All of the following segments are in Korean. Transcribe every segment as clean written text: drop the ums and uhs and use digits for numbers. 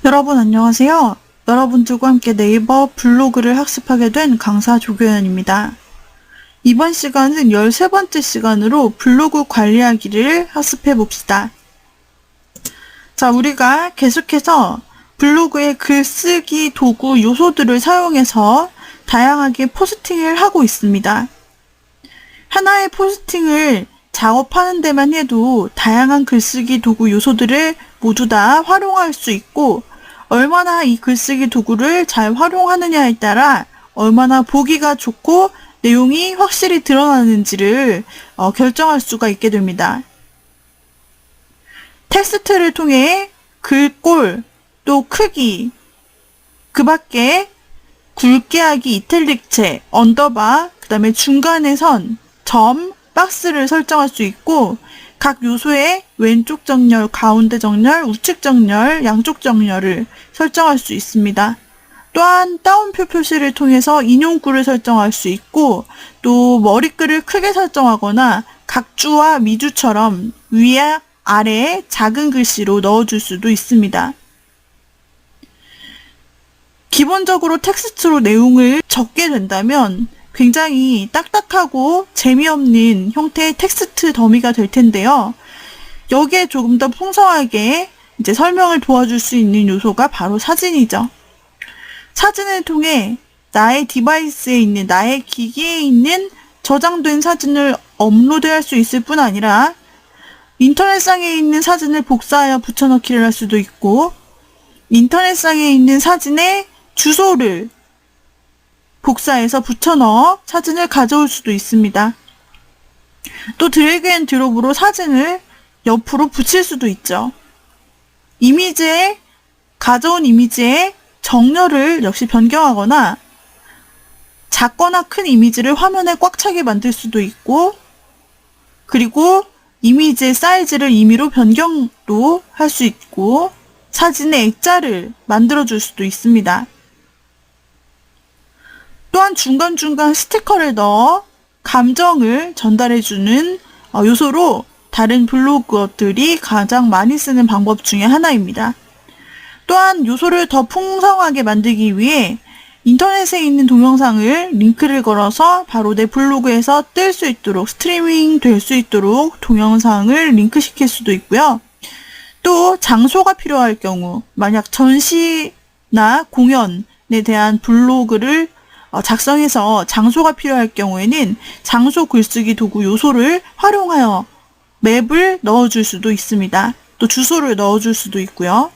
여러분 안녕하세요. 여러분들과 함께 네이버 블로그를 학습하게 된 강사 조교연입니다. 이번 시간은 13번째 시간으로 블로그 관리하기를 학습해 봅시다. 자, 우리가 계속해서 블로그의 글쓰기 도구 요소들을 사용해서 다양하게 포스팅을 하고 있습니다. 하나의 포스팅을 작업하는 데만 해도 다양한 글쓰기 도구 요소들을 모두 다 활용할 수 있고, 얼마나 이 글쓰기 도구를 잘 활용하느냐에 따라 얼마나 보기가 좋고 내용이 확실히 드러나는지를 결정할 수가 있게 됩니다. 텍스트를 통해 글꼴, 또 크기, 그 밖에 굵게 하기, 이탈릭체, 언더바, 그 다음에 중간에 선, 점, 박스를 설정할 수 있고, 각 요소의 왼쪽 정렬, 가운데 정렬, 우측 정렬, 양쪽 정렬을 설정할 수 있습니다. 또한 따옴표 표시를 통해서 인용구를 설정할 수 있고, 또 머리글을 크게 설정하거나 각주와 미주처럼 위에 아래에 작은 글씨로 넣어줄 수도 있습니다. 기본적으로 텍스트로 내용을 적게 된다면 굉장히 딱딱하고 재미없는 형태의 텍스트 더미가 될 텐데요. 여기에 조금 더 풍성하게 이제 설명을 도와줄 수 있는 요소가 바로 사진이죠. 사진을 통해 나의 디바이스에 있는, 나의 기기에 있는 저장된 사진을 업로드할 수 있을 뿐 아니라 인터넷상에 있는 사진을 복사하여 붙여넣기를 할 수도 있고, 인터넷상에 있는 사진의 주소를 복사해서 붙여넣어 사진을 가져올 수도 있습니다. 또 드래그 앤 드롭으로 사진을 옆으로 붙일 수도 있죠. 가져온 이미지의 정렬을 역시 변경하거나 작거나 큰 이미지를 화면에 꽉 차게 만들 수도 있고, 그리고 이미지의 사이즈를 임의로 변경도 할 수 있고, 사진의 액자를 만들어줄 수도 있습니다. 또한 중간중간 스티커를 넣어 감정을 전달해주는 요소로 다른 블로거들이 가장 많이 쓰는 방법 중에 하나입니다. 또한 요소를 더 풍성하게 만들기 위해 인터넷에 있는 동영상을 링크를 걸어서 바로 내 블로그에서 뜰 수 있도록, 스트리밍 될 수 있도록 동영상을 링크시킬 수도 있고요. 또 장소가 필요할 경우, 만약 전시나 공연에 대한 블로그를 작성해서 장소가 필요할 경우에는 장소 글쓰기 도구 요소를 활용하여 맵을 넣어줄 수도 있습니다. 또 주소를 넣어줄 수도 있고요.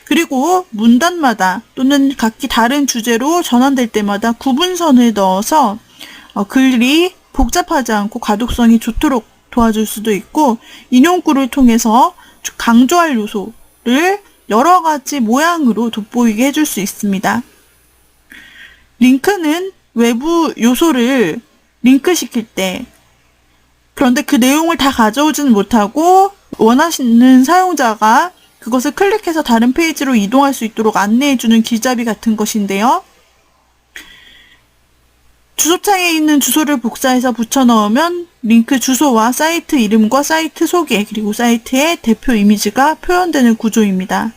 그리고 문단마다 또는 각기 다른 주제로 전환될 때마다 구분선을 넣어서 글이 복잡하지 않고 가독성이 좋도록 도와줄 수도 있고, 인용구를 통해서 강조할 요소를 여러 가지 모양으로 돋보이게 해줄 수 있습니다. 링크는 외부 요소를 링크시킬 때, 그런데 그 내용을 다 가져오지는 못하고 원하시는 사용자가 그것을 클릭해서 다른 페이지로 이동할 수 있도록 안내해주는 길잡이 같은 것인데요. 주소창에 있는 주소를 복사해서 붙여넣으면 링크 주소와 사이트 이름과 사이트 소개, 그리고 사이트의 대표 이미지가 표현되는 구조입니다.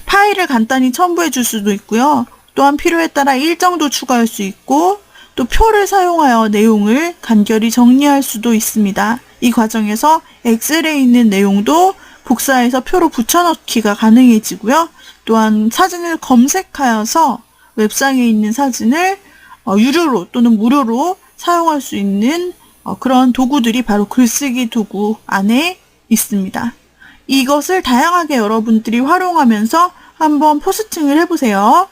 파일을 간단히 첨부해 줄 수도 있고요. 또한 필요에 따라 일정도 추가할 수 있고, 또 표를 사용하여 내용을 간결히 정리할 수도 있습니다. 이 과정에서 엑셀에 있는 내용도 복사해서 표로 붙여넣기가 가능해지고요. 또한 사진을 검색하여서 웹상에 있는 사진을 유료로 또는 무료로 사용할 수 있는 그런 도구들이 바로 글쓰기 도구 안에 있습니다. 이것을 다양하게 여러분들이 활용하면서 한번 포스팅을 해보세요.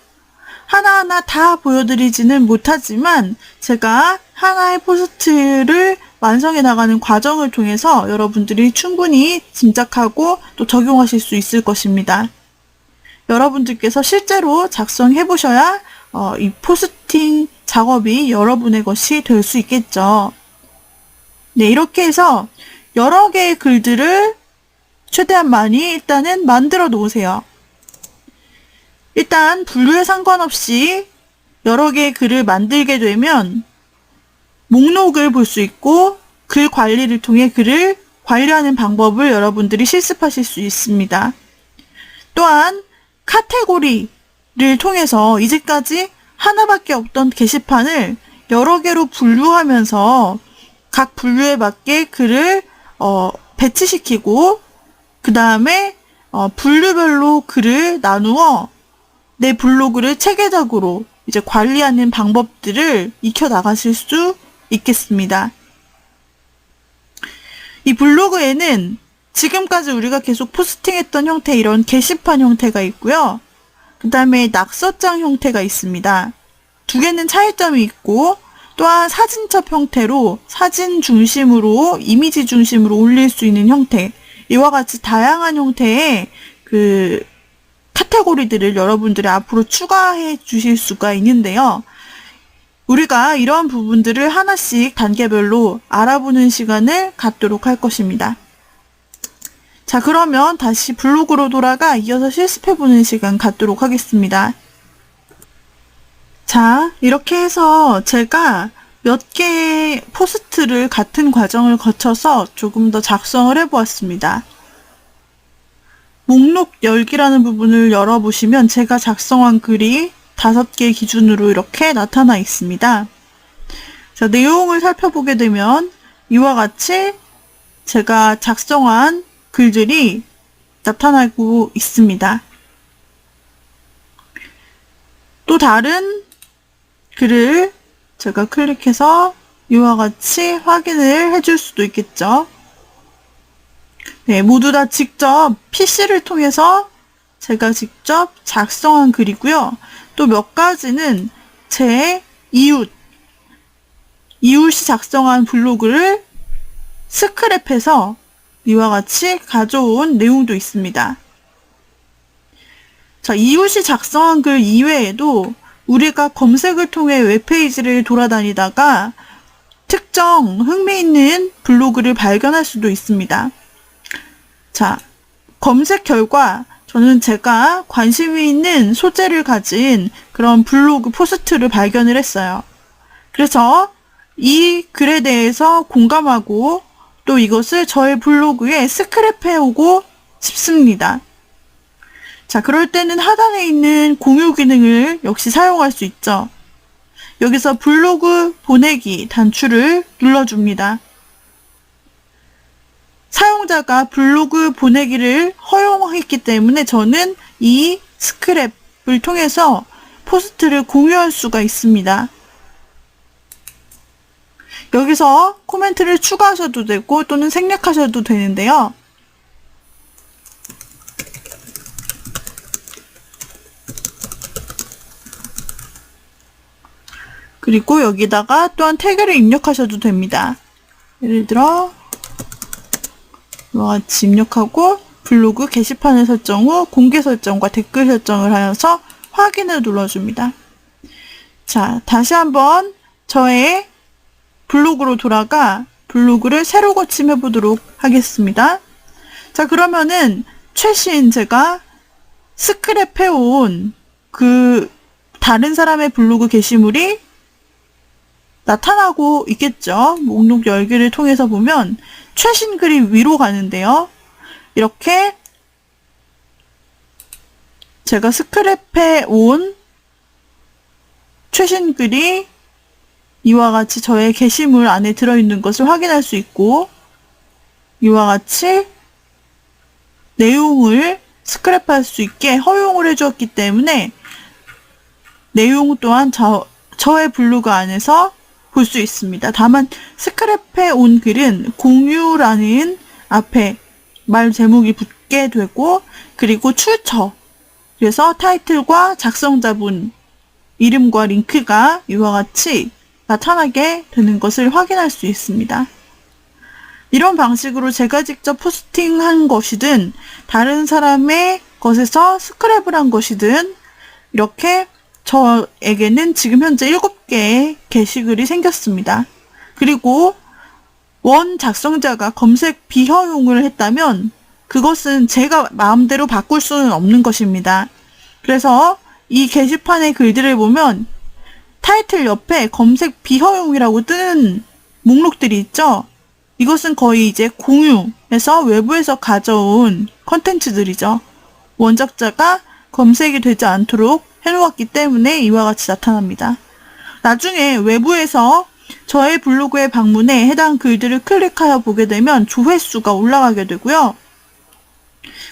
하나하나 다 보여드리지는 못하지만 제가 하나의 포스트를 완성해 나가는 과정을 통해서 여러분들이 충분히 짐작하고 또 적용하실 수 있을 것입니다. 여러분들께서 실제로 작성해 보셔야 이 포스팅 작업이 여러분의 것이 될 수 있겠죠. 네, 이렇게 해서 여러 개의 글들을 최대한 많이 일단은 만들어 놓으세요. 일단 분류에 상관없이 여러 개의 글을 만들게 되면 목록을 볼 수 있고, 글 관리를 통해 글을 관리하는 방법을 여러분들이 실습하실 수 있습니다. 또한 카테고리를 통해서 이제까지 하나밖에 없던 게시판을 여러 개로 분류하면서 각 분류에 맞게 글을 배치시키고 그 다음에 분류별로 글을 나누어 내 블로그를 체계적으로 이제 관리하는 방법들을 익혀 나가실 수 있겠습니다. 이 블로그에는 지금까지 우리가 계속 포스팅했던 형태 이런 게시판 형태가 있고요. 그 다음에 낙서장 형태가 있습니다. 두 개는 차이점이 있고 또한 사진첩 형태로 사진 중심으로 이미지 중심으로 올릴 수 있는 형태 이와 같이 다양한 형태의 그 카테고리들을 여러분들이 앞으로 추가해 주실 수가 있는데요. 우리가 이런 부분들을 하나씩 단계별로 알아보는 시간을 갖도록 할 것입니다. 자, 그러면 다시 블로그로 돌아가 이어서 실습해보는 시간 갖도록 하겠습니다. 자, 이렇게 해서 제가 몇 개의 포스트를 같은 과정을 거쳐서 조금 더 작성을 해보았습니다. 목록 열기라는 부분을 열어보시면 제가 작성한 글이 5개 기준으로 이렇게 나타나 있습니다. 자, 내용을 살펴보게 되면 이와 같이 제가 작성한 글들이 나타나고 있습니다. 또 다른 글을 제가 클릭해서 이와 같이 확인을 해줄 수도 있겠죠. 네, 모두 다 직접 PC를 통해서 제가 직접 작성한 글이고요. 또 몇 가지는 제 이웃이 작성한 블로그를 스크랩해서 이와 같이 가져온 내용도 있습니다. 자, 이웃이 작성한 글 이외에도 우리가 검색을 통해 웹페이지를 돌아다니다가 특정 흥미있는 블로그를 발견할 수도 있습니다. 자, 검색 결과 저는 제가 관심이 있는 소재를 가진 그런 블로그 포스트를 발견을 했어요. 그래서 이 글에 대해서 공감하고 또 이것을 저의 블로그에 스크랩해오고 싶습니다. 자, 그럴 때는 하단에 있는 공유 기능을 역시 사용할 수 있죠. 여기서 블로그 보내기 단추를 눌러줍니다. 사용자가 블로그 보내기를 허용했기 때문에 저는 이 스크랩을 통해서 포스트를 공유할 수가 있습니다. 여기서 코멘트를 추가하셔도 되고 또는 생략하셔도 되는데요. 그리고 여기다가 또한 태그를 입력하셔도 됩니다. 예를 들어 이와 같이 입력하고 블로그 게시판의 설정 후 공개 설정과 댓글 설정을 하여서 확인을 눌러줍니다. 자, 다시 한번 저의 블로그로 돌아가 블로그를 새로 고침해 보도록 하겠습니다. 자, 그러면은 최신 제가 스크랩해온 그 다른 사람의 블로그 게시물이 나타나고 있겠죠. 목록 열기를 통해서 보면 최신 글이 위로 가는데요. 이렇게 제가 스크랩해 온 최신 글이 이와 같이 저의 게시물 안에 들어있는 것을 확인할 수 있고 이와 같이 내용을 스크랩할 수 있게 허용을 해주었기 때문에 내용 또한 저의 블로그 안에서 볼 수 있습니다. 다만 스크랩해 온 글은 공유라는 앞에 말 제목이 붙게 되고 그리고 출처 그래서 타이틀과 작성자분 이름과 링크가 이와 같이 나타나게 되는 것을 확인할 수 있습니다. 이런 방식으로 제가 직접 포스팅한 것이든 다른 사람의 것에서 스크랩을 한 것이든 이렇게 저에게는 지금 현재 7개의 게시글이 생겼습니다. 그리고 원 작성자가 검색 비허용을 했다면 그것은 제가 마음대로 바꿀 수는 없는 것입니다. 그래서 이 게시판의 글들을 보면 타이틀 옆에 검색 비허용이라고 뜨는 목록들이 있죠. 이것은 거의 이제 공유해서 외부에서 가져온 컨텐츠들이죠. 원작자가 검색이 되지 않도록 해놓았기 때문에 이와 같이 나타납니다. 나중에 외부에서 저의 블로그에 방문해 해당 글들을 클릭하여 보게 되면 조회수가 올라가게 되고요.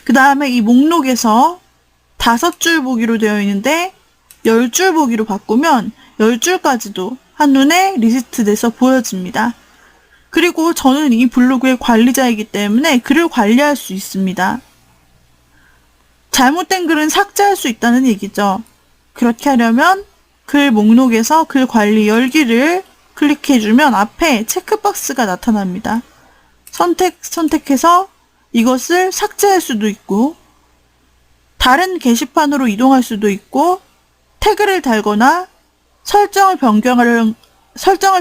그 다음에 이 목록에서 5줄 보기로 되어 있는데 10줄 보기로 바꾸면 10줄까지도 한눈에 리스트돼서 보여집니다. 그리고 저는 이 블로그의 관리자이기 때문에 글을 관리할 수 있습니다. 잘못된 글은 삭제할 수 있다는 얘기죠. 그렇게 하려면 글 목록에서 글 관리 열기를 클릭해주면 앞에 체크박스가 나타납니다. 선택해서 이것을 삭제할 수도 있고 다른 게시판으로 이동할 수도 있고 태그를 달거나 설정을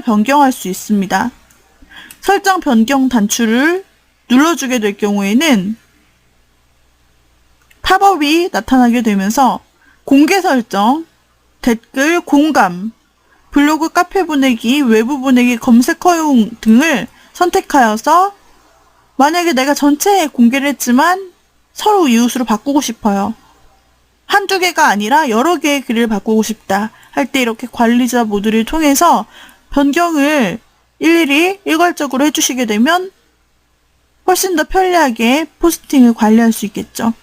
변경할 수 있습니다. 설정 변경 단추를 눌러주게 될 경우에는 팝업이 나타나게 되면서 공개 설정, 댓글, 공감, 블로그 카페 보내기, 외부 보내기, 검색 허용 등을 선택하여서 만약에 내가 전체에 공개를 했지만 서로 이웃으로 바꾸고 싶어요. 한두 개가 아니라 여러 개의 글을 바꾸고 싶다 할 때 이렇게 관리자 모드를 통해서 변경을 일일이 일괄적으로 해주시게 되면 훨씬 더 편리하게 포스팅을 관리할 수 있겠죠.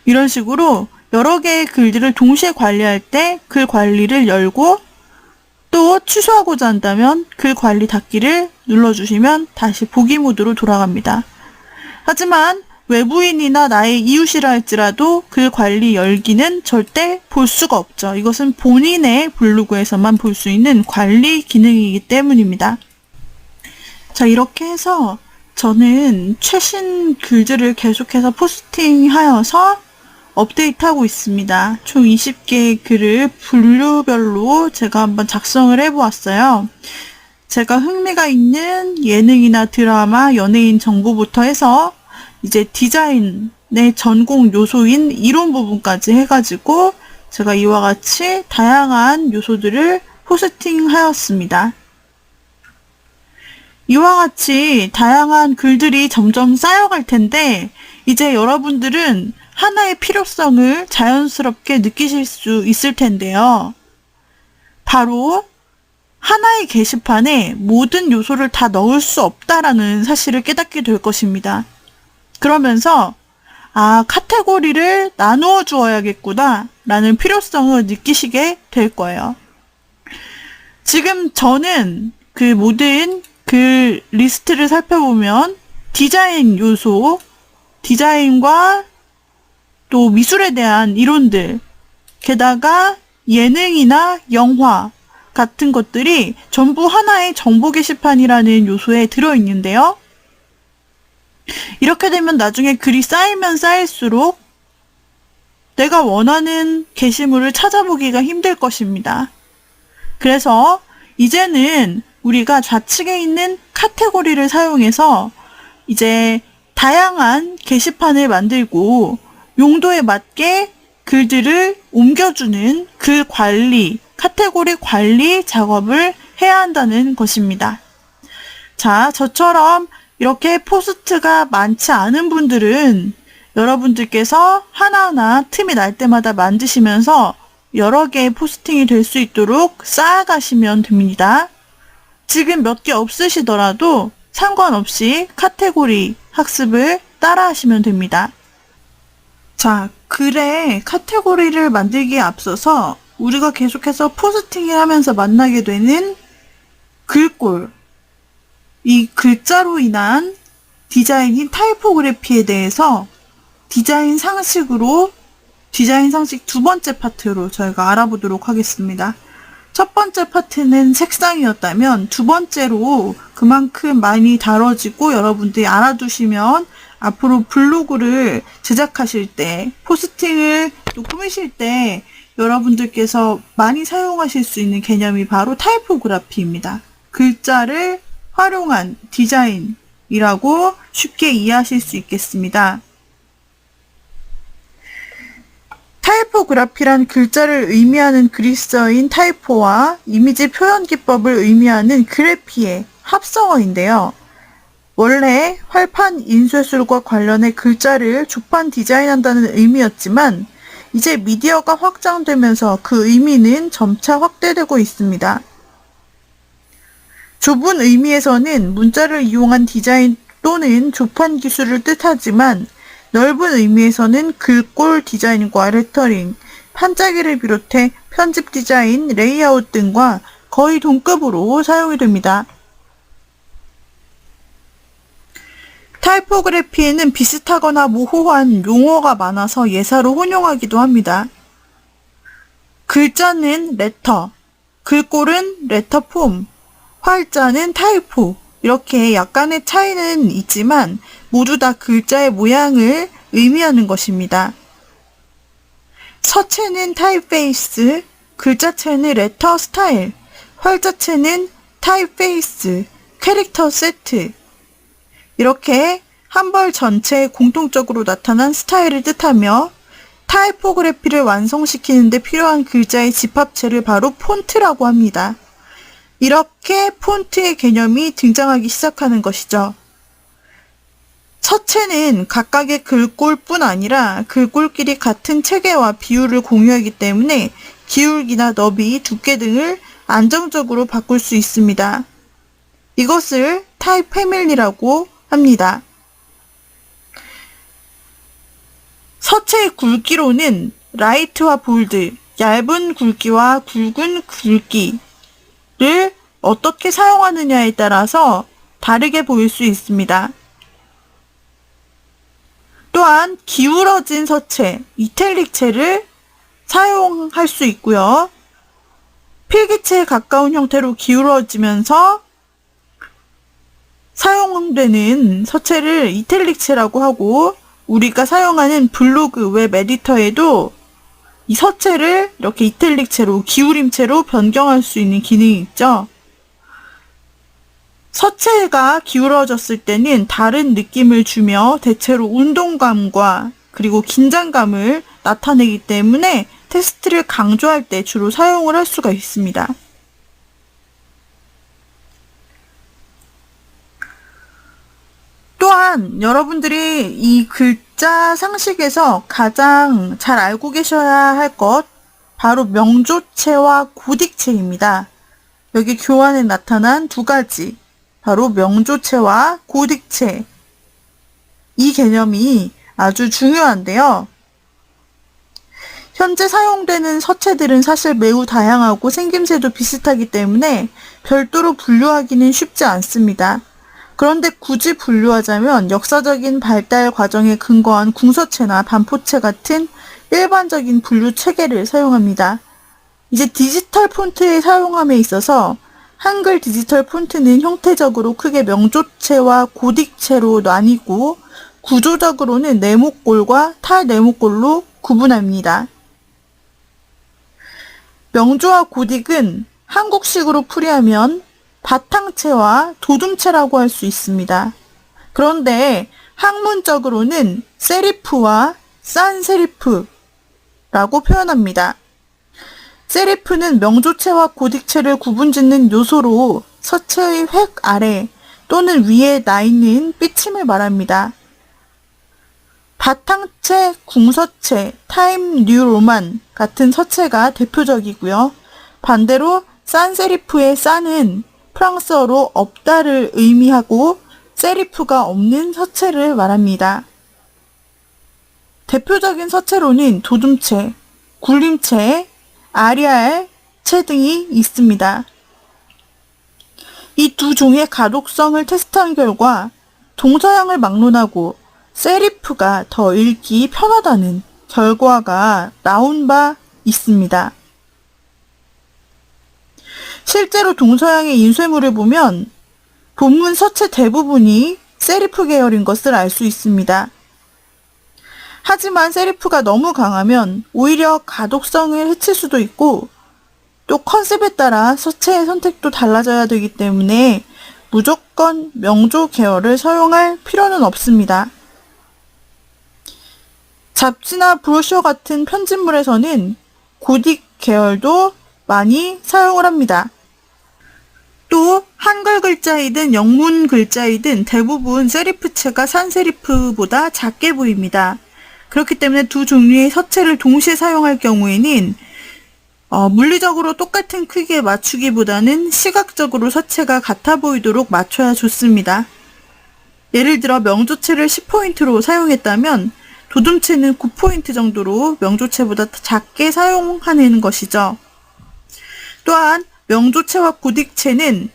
이런 식으로 여러 개의 글들을 동시에 관리할 때 글 관리를 열고 또 취소하고자 한다면 글 관리 닫기를 눌러주시면 다시 보기 모드로 돌아갑니다. 하지만 외부인이나 나의 이웃이라 할지라도 글 관리 열기는 절대 볼 수가 없죠. 이것은 본인의 블로그에서만 볼 수 있는 관리 기능이기 때문입니다. 자, 이렇게 해서 저는 최신 글들을 계속해서 포스팅하여서 업데이트하고 있습니다. 총 20개의 글을 분류별로 제가 한번 작성을 해보았어요. 제가 흥미가 있는 예능이나 드라마, 연예인 정보부터 해서 이제 디자인의 전공 요소인 이론 부분까지 해가지고 제가 이와 같이 다양한 요소들을 포스팅하였습니다. 이와 같이 다양한 글들이 점점 쌓여갈 텐데 이제 여러분들은 하나의 필요성을 자연스럽게 느끼실 수 있을 텐데요. 바로 하나의 게시판에 모든 요소를 다 넣을 수 없다라는 사실을 깨닫게 될 것입니다. 그러면서 카테고리를 나누어 주어야겠구나 라는 필요성을 느끼시게 될 거예요. 지금 저는 그 모든 글 리스트를 살펴보면 디자인 요소, 디자인과 또 미술에 대한 이론들, 게다가 예능이나 영화 같은 것들이 전부 하나의 정보 게시판이라는 요소에 들어있는데요. 이렇게 되면 나중에 글이 쌓이면 쌓일수록 내가 원하는 게시물을 찾아보기가 힘들 것입니다. 그래서 이제는 우리가 좌측에 있는 카테고리를 사용해서 이제 다양한 게시판을 만들고 용도에 맞게 글들을 옮겨주는 글 관리, 카테고리 관리 작업을 해야 한다는 것입니다. 자, 저처럼 이렇게 포스트가 많지 않은 분들은 여러분들께서 하나하나 틈이 날 때마다 만드시면서 여러 개의 포스팅이 될 수 있도록 쌓아가시면 됩니다. 지금 몇 개 없으시더라도 상관없이 카테고리 학습을 따라 하시면 됩니다. 자, 글의 카테고리를 만들기에 앞서서 우리가 계속해서 포스팅을 하면서 만나게 되는 글꼴, 이 글자로 인한 디자인인 타이포그래피에 대해서 디자인 상식 두 번째 파트로 저희가 알아보도록 하겠습니다. 첫 번째 파트는 색상이었다면 두 번째로 그만큼 많이 다뤄지고 여러분들이 알아두시면 앞으로 블로그를 제작하실 때, 포스팅을 또 꾸미실 때 여러분들께서 많이 사용하실 수 있는 개념이 바로 타이포그래피입니다. 글자를 활용한 디자인이라고 쉽게 이해하실 수 있겠습니다. 타이포그래피란 글자를 의미하는 그리스어인 타이포와 이미지 표현 기법을 의미하는 그래피의 합성어인데요. 원래 활판 인쇄술과 관련해 글자를 조판 디자인한다는 의미였지만 이제 미디어가 확장되면서 그 의미는 점차 확대되고 있습니다. 좁은 의미에서는 문자를 이용한 디자인 또는 조판 기술을 뜻하지만 넓은 의미에서는 글꼴 디자인과 레터링, 판짜기를 비롯해 편집 디자인, 레이아웃 등과 거의 동급으로 사용이 됩니다. 타이포그래피에는 비슷하거나 모호한 용어가 많아서 예사로 혼용하기도 합니다. 글자는 레터, 글꼴은 레터폼, 활자는 타이포, 이렇게 약간의 차이는 있지만 모두 다 글자의 모양을 의미하는 것입니다. 서체는 타입페이스, 글자체는 레터 스타일, 활자체는 타입페이스, 캐릭터 세트, 이렇게 한 벌 전체에 공통적으로 나타난 스타일을 뜻하며 타이포그래피를 완성시키는 데 필요한 글자의 집합체를 바로 폰트라고 합니다. 이렇게 폰트의 개념이 등장하기 시작하는 것이죠. 서체는 각각의 글꼴뿐 아니라 글꼴끼리 같은 체계와 비율을 공유하기 때문에 기울기나 너비, 두께 등을 안정적으로 바꿀 수 있습니다. 이것을 타입 패밀리라고 합니다. 서체의 굵기로는 라이트와 볼드, 얇은 굵기와 굵은 굵기를 어떻게 사용하느냐에 따라서 다르게 보일 수 있습니다. 또한 기울어진 서체, 이탈릭체를 사용할 수 있고요. 필기체에 가까운 형태로 기울어지면서 사용되는 서체를 이탈릭체라고 하고 우리가 사용하는 블로그 웹 에디터에도 이 서체를 이렇게 이탈릭체로 기울임체로 변경할 수 있는 기능이 있죠. 서체가 기울어졌을 때는 다른 느낌을 주며 대체로 운동감과 그리고 긴장감을 나타내기 때문에 텍스트를 강조할 때 주로 사용을 할 수가 있습니다. 또한 여러분들이 이 글자 상식에서 가장 잘 알고 계셔야 할 것 바로 명조체와 고딕체입니다. 여기 교환에 나타난 두 가지 바로 명조체와 고딕체 이 개념이 아주 중요한데요. 현재 사용되는 서체들은 사실 매우 다양하고 생김새도 비슷하기 때문에 별도로 분류하기는 쉽지 않습니다. 그런데 굳이 분류하자면 역사적인 발달 과정에 근거한 궁서체나 반포체 같은 일반적인 분류 체계를 사용합니다. 이제 디지털 폰트의 사용함에 있어서 한글 디지털 폰트는 형태적으로 크게 명조체와 고딕체로 나뉘고 구조적으로는 네모꼴과 탈네모꼴로 구분합니다. 명조와 고딕은 한국식으로 풀이하면 바탕체와 도둠체라고 할 수 있습니다. 그런데 학문적으로는 세리프와 산세리프라고 표현합니다. 세리프는 명조체와 고딕체를 구분짓는 요소로 서체의 획 아래 또는 위에 나 있는 삐침을 말합니다. 바탕체, 궁서체, 타임 뉴 로만 같은 서체가 대표적이고요. 반대로 산세리프의 산은 프랑스어로 없다를 의미하고 세리프가 없는 서체를 말합니다. 대표적인 서체로는 도둠체, 굴림체, 아리알체 등이 있습니다. 이 두 종의 가독성을 테스트한 결과 동서양을 막론하고 세리프가 더 읽기 편하다는 결과가 나온 바 있습니다. 실제로 동서양의 인쇄물을 보면 본문 서체 대부분이 세리프 계열인 것을 알 수 있습니다. 하지만 세리프가 너무 강하면 오히려 가독성을 해칠 수도 있고 또 컨셉에 따라 서체의 선택도 달라져야 되기 때문에 무조건 명조 계열을 사용할 필요는 없습니다. 잡지나 브로셔 같은 편집물에서는 고딕 계열도 많이 사용을 합니다. 또 한글 글자이든 영문 글자이든 대부분 세리프체가 산세리프보다 작게 보입니다. 그렇기 때문에 두 종류의 서체를 동시에 사용할 경우에는 물리적으로 똑같은 크기에 맞추기보다는 시각적으로 서체가 같아 보이도록 맞춰야 좋습니다. 예를 들어 명조체를 10포인트로 사용했다면 도둠체는 9포인트 정도로 명조체보다 작게 사용하는 것이죠. 또한 명조체와 고딕체는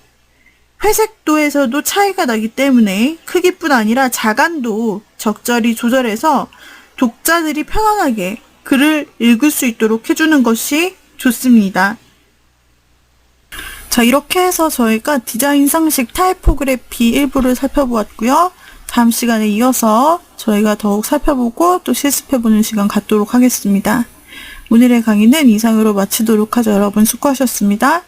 회색도에서도 차이가 나기 때문에 크기뿐 아니라 자간도 적절히 조절해서 독자들이 편안하게 글을 읽을 수 있도록 해주는 것이 좋습니다. 자, 이렇게 해서 저희가 디자인 상식 타이포그래피 일부를 살펴보았고요. 다음 시간에 이어서 저희가 더욱 살펴보고 또 실습해보는 시간 갖도록 하겠습니다. 오늘의 강의는 이상으로 마치도록 하죠. 여러분 수고하셨습니다.